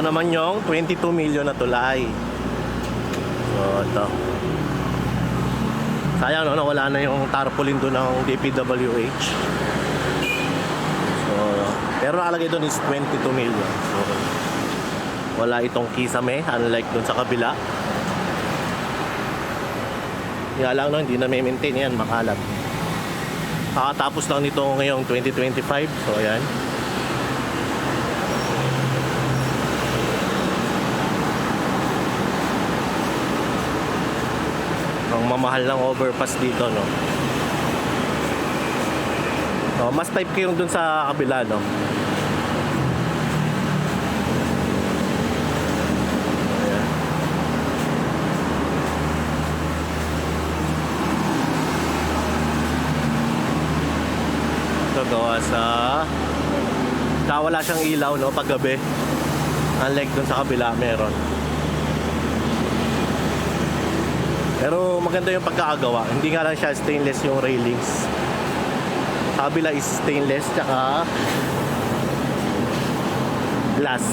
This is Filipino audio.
Ito naman yung 22 million na tulay. So ito. Sayang no, wala na yung tarpaulin doon ng DPWH. So, pero nakalagay doon is 22 million. So, wala itong kisame, unlike doon sa kabila. Nga lang no, hindi na may maintain yan, makalat. Kakatapos lang nito ngayong 2025. So ayan. Ang mamahal ng overpass dito, no. So, mas type ko yung dun sa kabila, no. Ayan. Ito gawa sa wala siyang ilaw, no, pag gabi. Unlike dun sa kabila, meron. Pero maganda yung pagkakagawa. Hindi nga lang siya stainless yung railings. Sa kabila is stainless tsaka glass.